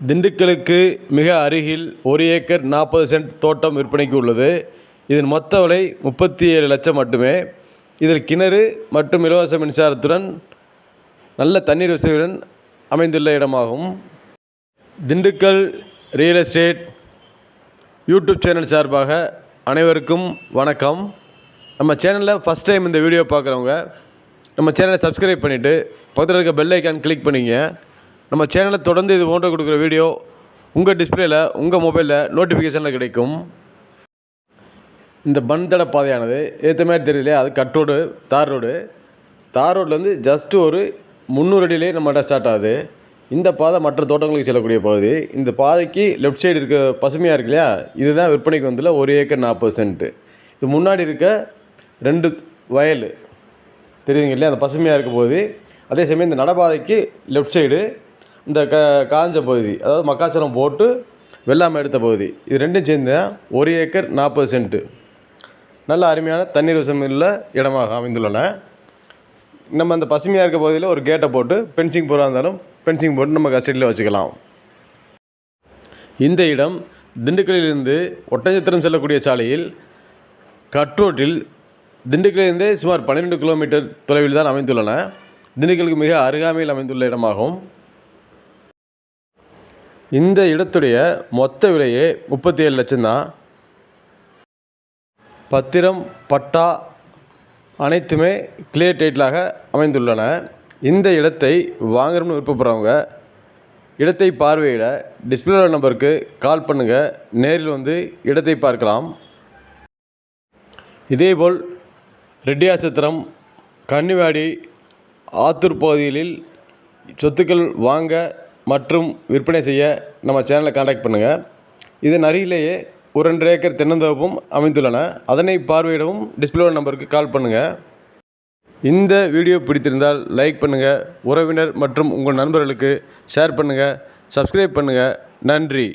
திண்டுக்கலுக்கு மிக அருகில் 1 acre 40 send தோட்டம் விற்பனைக்கு உள்ளது. இதன் மொத்த விலை 37 லட்சம் மட்டுமே. இதில் கிணறு மற்றும் இலவச மின்சாரத்துடன் நல்ல தண்ணீர் வசதியுடன் அமைந்துள்ள இடமாகும். Dindigul real estate YouTube channel சார்பாக அனைவருக்கும் வணக்கம். நம்ம சேனலில் ஃபஸ்ட் டைம் இந்த வீடியோ பார்க்குறவங்க நம்ம சேனலை சப்ஸ்கிரைப் பண்ணிவிட்டு பக்கத்தில் இருக்க பெல் ஐக்கான் கிளிக் பண்ணிங்க. நம்ம சேனலை தொடர்ந்து இது போன்ற கொடுக்குற வீடியோ உங்கள் டிஸ்பிளேயில் உங்கள் மொபைலில் நோட்டிஃபிகேஷனில் கிடைக்கும். இந்த மண் தட பாதையானது ஏற்ற மாதிரி தெரியலையே, அது கட் ரோடு, தார் ரோட்லேருந்து ஜஸ்ட்டு ஒரு 300 அடியிலே நம்மகிட்ட ஸ்டார்ட் ஆகுது. இந்த பாதை மற்ற தோட்டங்களுக்கு செல்லக்கூடிய பகுதி. இந்த பாதைக்கு லெஃப்ட் சைடு இருக்க பசுமையாக இருக்கு இல்லையா, இதுதான் விற்பனைக்கு வந்துள்ள 1 ஏக்கர் 40 சென்ட்டு. இது முன்னாடி இருக்க 2 வயல் தெரியுதுங்க இல்லையா, அந்த பசுமையாக இருக்க பகுதி. அதே சமயம் இந்த நடப்பாதைக்கு லெஃப்ட் சைடு இந்த காஞ்ச பகுதி, அதாவது மக்காச்சோளம் போட்டு வெள்ளாமை எடுத்த பகுதி, இது ரெண்டும் சேர்ந்து 1 ஏக்கர் 40 சென்ட்டு நல்ல அருமையான தண்ணீர் வசமுள்ள இடமாக அமைந்துள்ளன. நம்ம அந்த பசுமையாக இருக்க பகுதியில் ஒரு கேட்டை போட்டு பென்சிங் போகிறா இருந்தாலும் பென்சிங் போட்டு நம்ம கஸ்டடியில் வச்சுக்கலாம். இந்த இடம் திண்டுக்கல்லிலிருந்து ஒட்டஞ்சத்திரம் செல்லக்கூடிய சாலையில் கட் ரோட்டில் திண்டுக்கல்லிருந்தே சுமார் 12 கிலோமீட்டர் தொலைவில் தான் அமைந்துள்ளன. திண்டுக்கலுக்கு மிக அருகாமையில் அமைந்துள்ள இடமாகும். இந்த இடத்துடைய மொத்த விலையே 37 லட்சம் தான். பத்திரம், பட்டா அனைத்துமே கிளியர் டைட்டிலாக அமைந்துள்ளன. இந்த இடத்தை வாங்கணும்னு விருப்பப்படுறவங்க இடத்தை பார்வையிட டிஸ்பிளே நம்பருக்கு கால் பண்ணுங்கள். நேரில் வந்து இடத்தை பார்க்கலாம். இதேபோல் ரெட்டியார்சத்திரம், கன்னிவாடி, ஆத்தூர் பகுதிகளில் சொத்துக்கள் வாங்க மற்றும் விற்பனை செய்ய நம்ம சேனலை கான்டாக்ட் பண்ணுங்கள். இதன் அருகிலேயே ஒரு 2 ஏக்கர் தென்னந்தோப்பும் அமைந்துள்ளன. அதனை பார்வையிடவும் டிஸ்பிளே நம்பருக்கு கால் பண்ணுங்கள். இந்த வீடியோ பிடித்திருந்தால் லைக் பண்ணுங்கள், உறவினர் மற்றும் உங்கள் நண்பர்களுக்கு ஷேர் பண்ணுங்கள், சப்ஸ்கிரைப் பண்ணுங்கள். நன்றி.